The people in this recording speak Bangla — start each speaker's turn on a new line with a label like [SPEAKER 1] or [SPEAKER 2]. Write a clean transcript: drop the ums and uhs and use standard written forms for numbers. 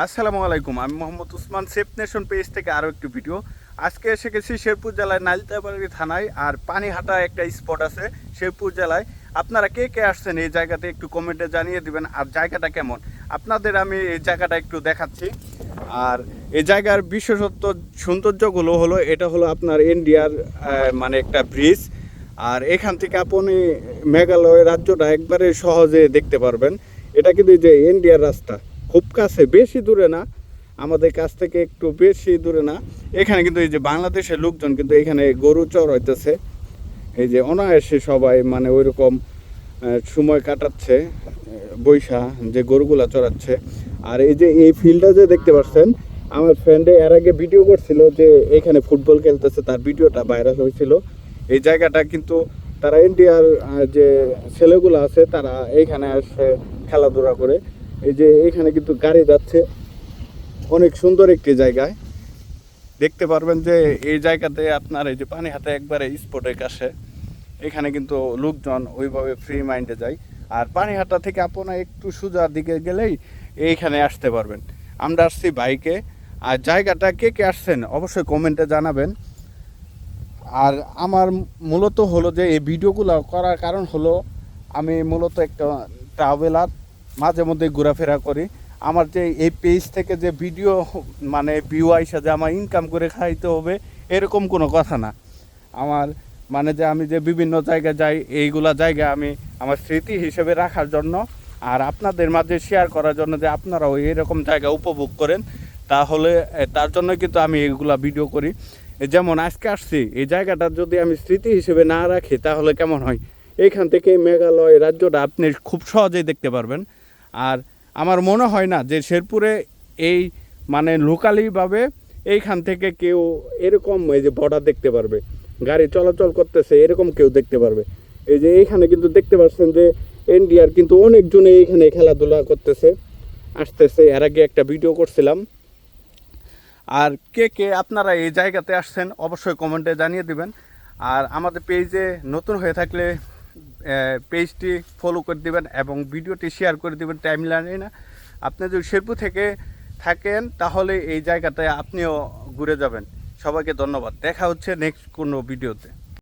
[SPEAKER 1] আসসালামু আলাইকুম, আমি Mohammad Usman Safe Nation page থেকে আরও একটি ভিডিও। আজকে এসে গেছি শেরপুর জেলায় নালিতাবাড়ি থানায়, আর পানিহাটা একটা স্পট আছে শেরপুর জেলায়। আপনারা কে কে আসছেন এই জায়গাতে একটু কমেন্টে জানিয়ে দিবেন, আর জায়গাটা কেমন আপনাদের আমি এই জায়গাটা একটু দেখাচ্ছি। আর এই জায়গার বিশেষত্ব সৌন্দর্যগুলো হলো, এটা হলো আপনার ইন্ডিয়ার মানে একটা ব্রিজ। আর এখান থেকে আপনি মেঘালয় রাজ্যটা একবারে সহজে দেখতে পারবেন। এটা কিন্তু যে ইন্ডিয়ার রাস্তা, খুব কাছে, বেশি দূরে না, আমাদের কাছ থেকে একটু বেশি দূরে না। এখানে কিন্তু এই যে বাংলাদেশের লোকজন কিন্তু এখানে গরু চড়াইতেছে, এই যে অনায়াসে সবাই মানে ওই রকম সময় কাটাচ্ছে বৈশা, যে গরুগুলা চড়াচ্ছে। আর এই যে এই ফিল্ডটা যে দেখতে পাচ্ছেন, আমার ফ্রেন্ডে এর আগে ভিডিও করছিল যে এখানে ফুটবল খেলতেছে, তার ভিডিওটা ভাইরাল হয়েছিল। এই জায়গাটা কিন্তু তারা ইন্ডিয়ার যে ছেলেগুলো আছে তারা এইখানে আসে খেলাধুলা করে। এই যে এখানে কিন্তু গাড়ি যাচ্ছে, অনেক সুন্দর একটি জায়গায় দেখতে পারবেন যে এই জায়গাতে আপনার এই যে পানিহাটা একবারে স্পটের কাছে, এখানে কিন্তু লোকজন ওইভাবে ফ্রি মাইন্ডে যায়। আর পানিহাটা থেকে আপনার একটু সোজার দিকে গেলেই এইখানে আসতে পারবেন। আমরা আসছি বাইকে। আর জায়গাটা কে কে আসছেন অবশ্যই কমেন্টে জানাবেন। আর আমার মূলত হলো যে এই ভিডিওগুলো করার কারণ হলো, আমি মূলত একটা ট্রাভেলার, মাঝে মধ্যে ঘোরাফেরা করি। আমার যে এই পেজ থেকে যে ভিডিও মানে ভিউ আইসা যে আমার ইনকাম করে খাইতে হবে এরকম কোনো কথা না। আমার মানে যে আমি যে বিভিন্ন জায়গায় যাই, এইগুলা জায়গা আমি আমার স্মৃতি হিসেবে রাখার জন্য আর আপনাদের মাঝে শেয়ার করার জন্য, যে আপনারাও এরকম জায়গা উপভোগ করেন, তাহলে তার জন্য কিন্তু আমি এইগুলা ভিডিও করি। যেমন আজকে আসছি, এই জায়গাটা যদি আমি স্মৃতি হিসেবে না রাখি তাহলে কেমন হয়। এইখান থেকে মেঘালয় রাজ্যটা আপনি খুব সহজেই দেখতে পারবেন। আর আমার মনে হয় না যে শেরপুরে এই মানে লোকালিভাবে এইখান থেকে কেউ এরকম এই যে বর্ডার দেখতে পারবে, গাড়ি চলাচল করতেছে এরকম কেউ দেখতে পারবে। এই যে এইখানে কিন্তু দেখতে পাচ্ছেন যে ইন্ডিয়ার কিন্তু অনেকজনে এইখানে খেলাধুলা করতেছে, আসতেছে। এর আগে একটা ভিডিও করছিলাম। আর কে কে আপনারা এই জায়গাতে আসছেন অবশ্যই কমেন্টে জানিয়ে দিবেন। আর আমাদের পেজে নতুন হয়ে থাকলে পেজটি ফলো করে দিবেন এবং ভিডিওটি শেয়ার করে দিবেন টাইমলাইনে। না, আপনি যদি শেরপুর থেকে থাকেন তাহলে এই জায়গাটায় আপনিও ঘুরে যাবেন। সবাইকে ধন্যবাদ, দেখা হচ্ছে নেক্সট কোনো ভিডিওতে।